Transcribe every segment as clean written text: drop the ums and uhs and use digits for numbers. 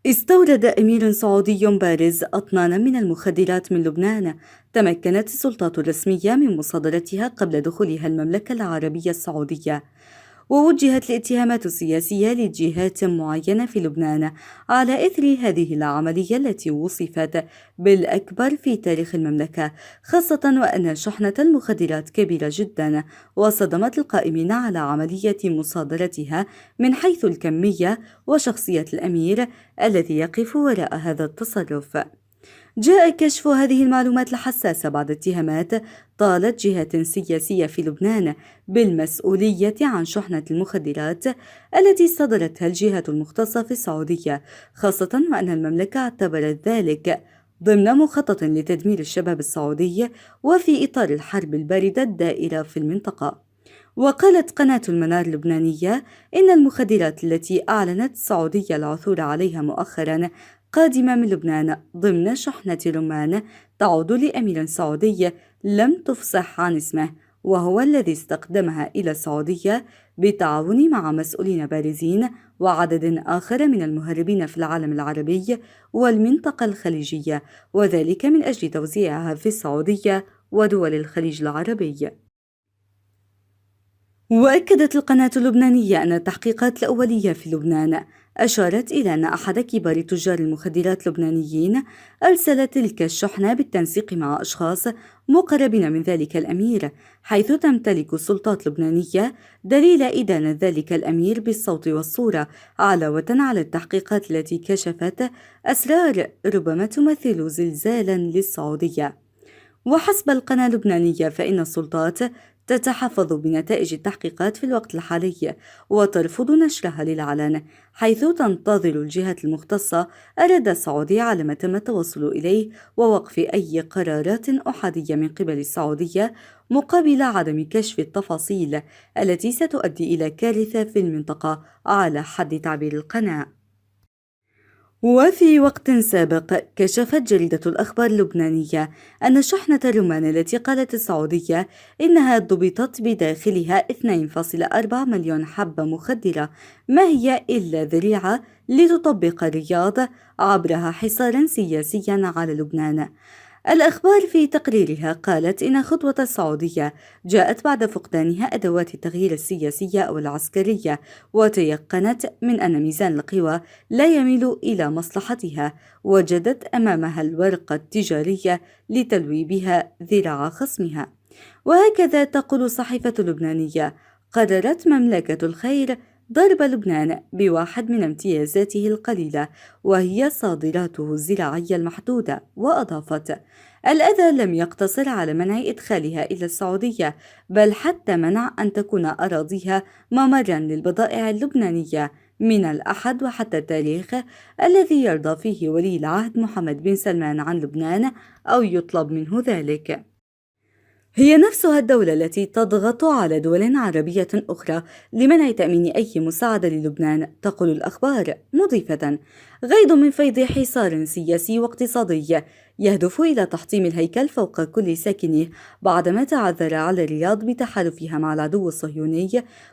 استورد أمير سعودي بارز أطنانا من المخدرات من لبنان. تمكنت السلطات الرسمية من مصادرتها قبل دخولها المملكة العربية السعودية، ووجهت الاتهامات السياسية لجهات معينة في لبنان على إثر هذه العملية التي وصفت بالأكبر في تاريخ المملكة، خاصة وأن شحنة المخدرات كبيرة جدا وصدمت القائمين على عملية مصادرتها من حيث الكمية وشخصية الأمير الذي يقف وراء هذا التصرف. جاء كشف هذه المعلومات الحساسة بعد اتهامات طالت جهات سياسية في لبنان بالمسؤولية عن شحنة المخدرات التي صدرتها الجهات المختصة في السعودية، خاصة وأن المملكة اعتبرت ذلك ضمن مخطط لتدمير الشباب السعودي وفي إطار الحرب الباردة الدائرة في المنطقة. وقالت قناة المنار اللبنانية إن المخدرات التي أعلنت السعودية العثور عليها مؤخرا قادمة من لبنان ضمن شحنة رمان تعود لأمير سعودي لم تفصح عن اسمه، وهو الذي استقدمها إلى السعودية بالتعاون مع مسؤولين بارزين وعدد آخر من المهربين في العالم العربي والمنطقة الخليجية، وذلك من أجل توزيعها في السعودية ودول الخليج العربي. وأكدت القناة اللبنانية أن التحقيقات الأولية في لبنان أشارت إلى أن أحد كبار تجار المخدرات اللبنانيين أرسل تلك الشحنة بالتنسيق مع أشخاص مقربين من ذلك الأمير، حيث تمتلك السلطات اللبنانية دليل إدانة ذلك الأمير بالصوت والصورة، علاوة على التحقيقات التي كشفت أسرار ربما تمثل زلزالا للسعودية. وحسب القناة اللبنانية فإن السلطات تتحفظ بنتائج التحقيقات في الوقت الحالي وترفض نشرها للعلن، حيث تنتظر الجهات المختصة الرد السعودي على ما تم التوصل إليه ووقف أي قرارات أحادية من قبل السعودية مقابل عدم كشف التفاصيل التي ستؤدي إلى كارثة في المنطقة على حد تعبير القناة. وفي وقت سابق كشفت جريدة الأخبار اللبنانية أن شحنة الرمان التي قالت السعودية إنها ضبطت بداخلها 2.4 مليون حبة مخدرة ما هي إلا ذريعة لتطبق الرياض عبرها حصارا سياسيا على لبنان. الأخبار في تقريرها قالت إن خطوة السعودية جاءت بعد فقدانها أدوات التغيير السياسية أو العسكرية، وتيقنت من أن ميزان القوى لا يميل إلى مصلحتها، وجدت أمامها الورقة التجارية لتلوي بها ذراع خصمها. وهكذا تقول صحيفة لبنانية: قررت مملكة الخير ضرب لبنان بواحد من امتيازاته القليلة، وهي صادراته الزراعية المحدودة. وأضافت: الأذى لم يقتصر على منع إدخالها إلى السعودية، بل حتى منع أن تكون أراضيها ممرا للبضائع اللبنانية من الأحد وحتى التاريخ الذي يرضى فيه ولي العهد محمد بن سلمان عن لبنان أو يطلب منه ذلك. هي نفسها الدولة التي تضغط على دول عربية أخرى لمنع تأمين أي مساعدة للبنان، تقول الأخبار، مضيفة: غيض من فيض حصار سياسي واقتصادي يهدف إلى تحطيم الهيكل فوق كل ساكنه، بعدما تعذر على الرياض بتحالفها مع العدو الصهيوني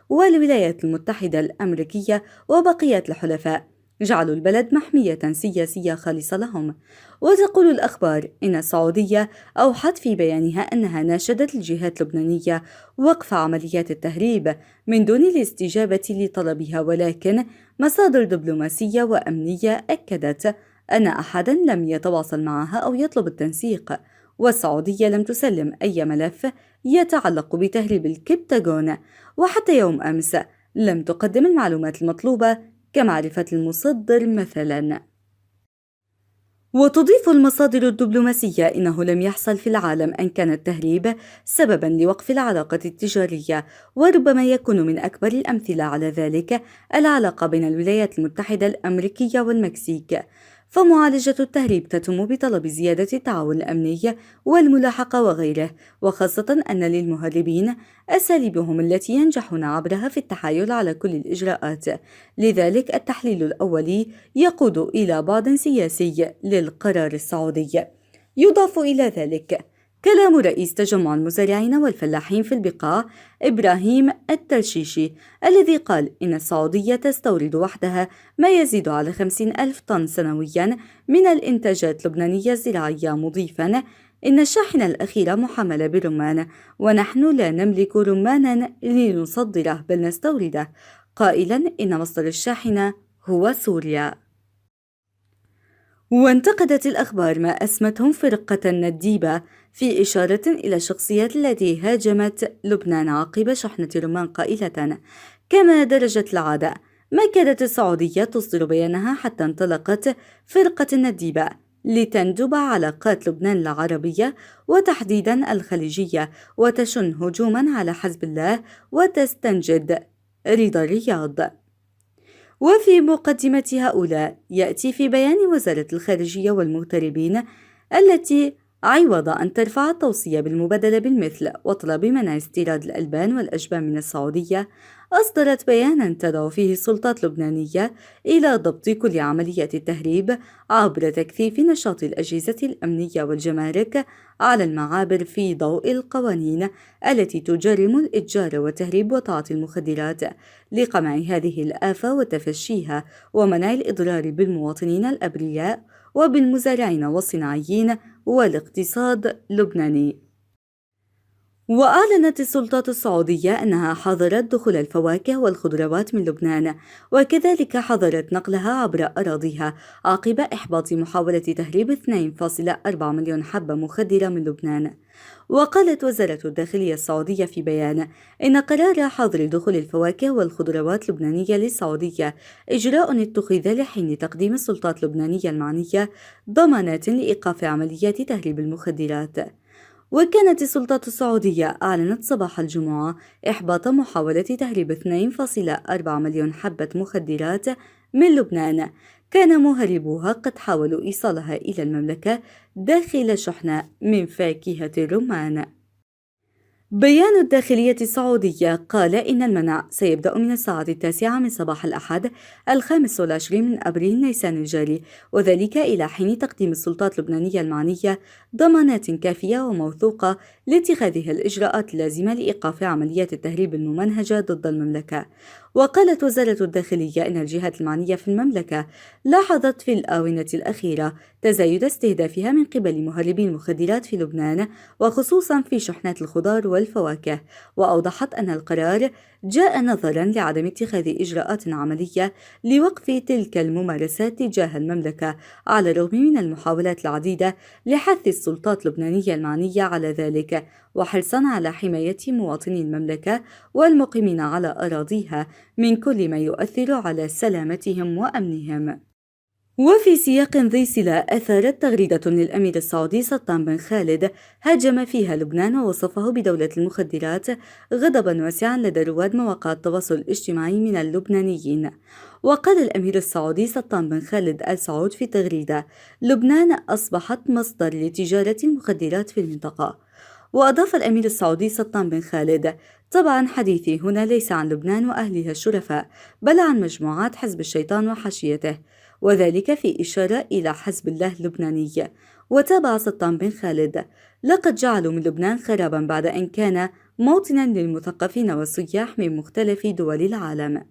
والولايات المتحدة الأمريكية وبقية الحلفاء، جعلوا البلد محمية سياسية خالصة لهم. وتقول الأخبار إن السعودية أوحت في بيانها أنها ناشدت الجهات اللبنانية وقف عمليات التهريب من دون الاستجابة لطلبها، ولكن مصادر دبلوماسية وأمنية أكدت أن أحدا لم يتواصل معها أو يطلب التنسيق، والسعودية لم تسلم أي ملف يتعلق بتهريب الكبتاغون، وحتى يوم أمس لم تقدم المعلومات المطلوبة كمعرفة المصدر مثلاً. وتضيف المصادر الدبلوماسية إنه لم يحصل في العالم أن كان التهريب سبباً لوقف العلاقة التجارية، وربما يكون من أكبر الأمثلة على ذلك العلاقة بين الولايات المتحدة الأمريكية والمكسيك، فمعالجة التهريب تتم بطلب زيادة التعاون الأمني والملاحقة وغيره، وخاصة أن للمهربين أساليبهم التي ينجحون عبرها في التحايل على كل الإجراءات، لذلك التحليل الأولي يقود إلى بعد سياسي للقرار السعودي. يضاف إلى ذلك كلام رئيس تجمع المزارعين والفلاحين في البقاع إبراهيم الترشيشي، الذي قال إن السعودية تستورد وحدها ما يزيد على 50,000 طن سنوياً من الإنتاجات اللبنانية الزراعية، مضيفاً إن الشاحنة الأخيرة محملة بالرمان، ونحن لا نملك رماناً لنصدره بل نستورده، قائلاً إن مصدر الشاحنة هو سوريا. وانتقدت الأخبار ما أسمتهم فرقة نديبة في إشارة إلى الشخصيات التي هاجمت لبنان عقب شحنة رمان، قائلة: كما درجت العادة ما كادت السعودية تصدر بيانها حتى انطلقت فرقة النديبة لتندب علاقات لبنان العربية وتحديدا الخليجية وتشن هجوما على حزب الله وتستنجد رضا الرياض. وفي مقدمة هؤلاء يأتي في بيان وزارة الخارجية والمغتربين التي عوض أن ترفع التوصية بالمبادلة بالمثل وطلب منع استيراد الألبان والأجبان من السعودية، أصدرت بياناً تدعو فيه السلطات اللبنانية إلى ضبط كل عملية التهريب عبر تكثيف نشاط الأجهزة الأمنية والجمارك على المعابر في ضوء القوانين التي تجرم الإتجار والتهريب وتعاطي المخدرات لقمع هذه الآفة وتفشيها ومنع الإضرار بالمواطنين الأبرياء وبالمزارعين والصناعيين والاقتصاد اللبناني. وأعلنت السلطات السعودية أنها حظرت دخول الفواكه والخضروات من لبنان، وكذلك حظرت نقلها عبر أراضيها عقب إحباط محاولة تهريب 2.4 مليون حبة مخدرة من لبنان. وقالت وزارة الداخلية السعودية في بيان إن قرار حظر دخول الفواكه والخضروات اللبنانية للسعودية إجراء اتخذ لحين تقديم السلطات اللبنانية المعنية ضمانات لإيقاف عمليات تهريب المخدرات. وكانت السلطات السعودية أعلنت صباح الجمعة إحباط محاولة تهريب 2.4 مليون حبة مخدرات من لبنان كان مهربوها قد حاولوا إيصالها إلى المملكة داخل شحنة من فاكهة الرمان. بيان الداخلية السعودية قال إن المنع سيبدأ من الساعة 9 من صباح الأحد 25 من أبريل نيسان الجاري، وذلك إلى حين تقديم السلطات اللبنانية المعنية ضمانات كافية وموثوقة لاتخاذها الإجراءات اللازمة لإيقاف عمليات التهريب الممنهجة ضد المملكة. وقالت وزارة الداخلية إن الجهات المعنية في المملكة لاحظت في الآونة الأخيرة تزايد استهدافها من قبل مهربي المخدرات في لبنان، وخصوصا في شحنات الخضار والفواكه، وأوضحت أن القرار جاء نظرا لعدم اتخاذ إجراءات عملية لوقف تلك الممارسات تجاه المملكة على الرغم من المحاولات العديدة لحث السلطات اللبنانية المعنية على ذلك، وحرصا على حماية مواطني المملكة والمقيمين على أراضيها من كل ما يؤثر على سلامتهم وأمنهم. وفي سياق ذي صلة أثارت تغريدة للأمير السعودي سلطان بن خالد هاجم فيها لبنان ووصفه بدولة المخدرات غضبا واسعا لدى رواد مواقع التواصل الاجتماعي من اللبنانيين. وقال الأمير السعودي سلطان بن خالد آل سعود في تغريدة: لبنان أصبحت مصدر لتجارة المخدرات في المنطقة. وأضاف الأمير السعودي سلطان بن خالد: طبعا حديثي هنا ليس عن لبنان وأهلها الشرفاء، بل عن مجموعات حزب الشيطان وحاشيته، وذلك في إشارة إلى حزب الله اللبناني. وتابع سلطان بن خالد: لقد جعلوا من لبنان خرابا بعد أن كان موطنا للمثقفين والسياح من مختلف دول العالم.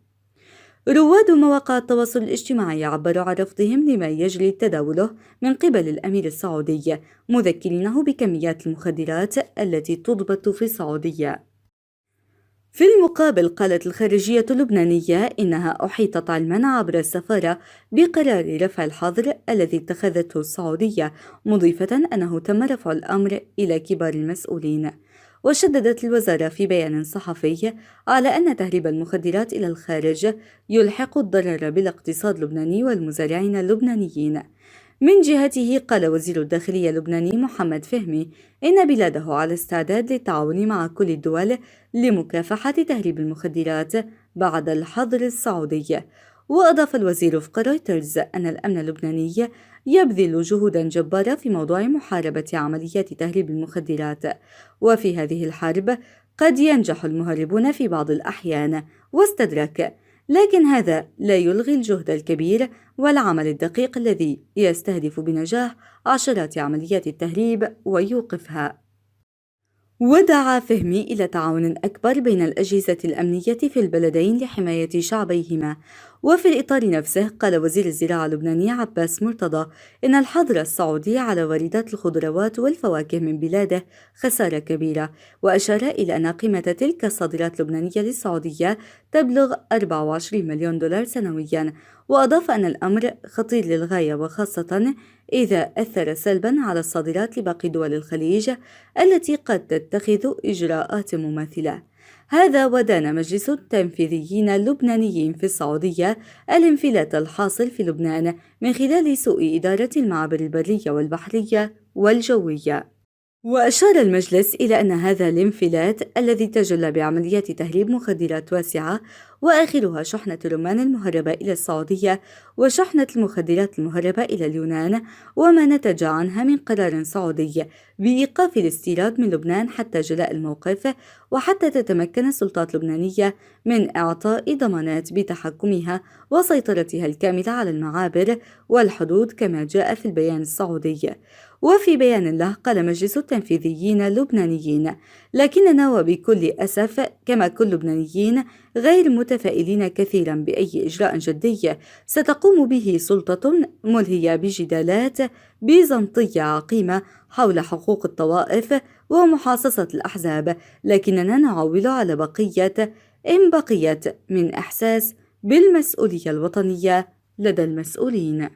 رواد مواقع التواصل الاجتماعي عبروا عن رفضهم لما يجري تداوله من قبل الأمير السعودي، مذكرينه بكميات المخدرات التي تضبط في السعودية. في المقابل قالت الخارجية اللبنانية إنها أحيطت علما عبر السفارة بقرار رفع الحظر الذي اتخذته السعودية، مضيفة أنه تم رفع الأمر إلى كبار المسؤولين. وشددت الوزارة في بيان صحفي على أن تهريب المخدرات إلى الخارج يلحق الضرر بالاقتصاد اللبناني والمزارعين اللبنانيين. من جهته قال وزير الداخلية اللبناني محمد فهمي إن بلاده على استعداد للتعاون مع كل الدول لمكافحة تهريب المخدرات بعد الحظر السعودي. وأضاف الوزير وفق رويترز أن الأمن اللبناني يبذل جهودا جبارة في موضوع محاربة عمليات تهريب المخدرات، وفي هذه الحرب قد ينجح المهربون في بعض الأحيان. واستدرك: لكن هذا لا يلغي الجهد الكبير والعمل الدقيق الذي يستهدف بنجاح عشرات عمليات التهريب ويوقفها. ودعا فهمي إلى تعاون أكبر بين الأجهزة الأمنية في البلدين لحماية شعبيهما. وفي الإطار نفسه قال وزير الزراعة اللبناني عباس مرتضى إن الحظر السعودي على واردات الخضروات والفواكه من بلاده خسارة كبيرة، وأشار إلى أن قيمة تلك الصادرات اللبنانية للسعودية تبلغ 24 مليون دولار سنوياً. وأضاف أن الأمر خطير للغاية، وخاصة إذا أثر سلباً على الصادرات لباقي دول الخليج التي قد تتخذ إجراءات مماثلة. هذا ودان مجلس التنفيذيين اللبنانيين في السعودية الانفلات الحاصل في لبنان من خلال سوء إدارة المعابر البرية والبحرية والجوية. وأشار المجلس إلى أن هذا الانفلات الذي تجلى بعمليات تهريب مخدرات واسعة، وآخرها شحنة الرمان المهربة إلى السعودية وشحنة المخدرات المهربة إلى اليونان، وما نتج عنها من قرار سعودي بإيقاف الاستيراد من لبنان حتى جلاء الموقف، وحتى تتمكن السلطات اللبنانية من إعطاء ضمانات بتحكمها وسيطرتها الكاملة على المعابر والحدود كما جاء في البيان السعودي. وفي بيان له قال مجلس التنفيذيين اللبنانيين: لكننا وبكل أسف كما كل اللبنانيين غير متفائلين كثيرا بأي إجراء جدي ستقوم به سلطة ملهية بجدالات بيزنطية عقيمة حول حقوق الطوائف ومحاصصة الأحزاب، لكننا نعول على إن بقيت من إحساس بالمسؤولية الوطنية لدى المسؤولين.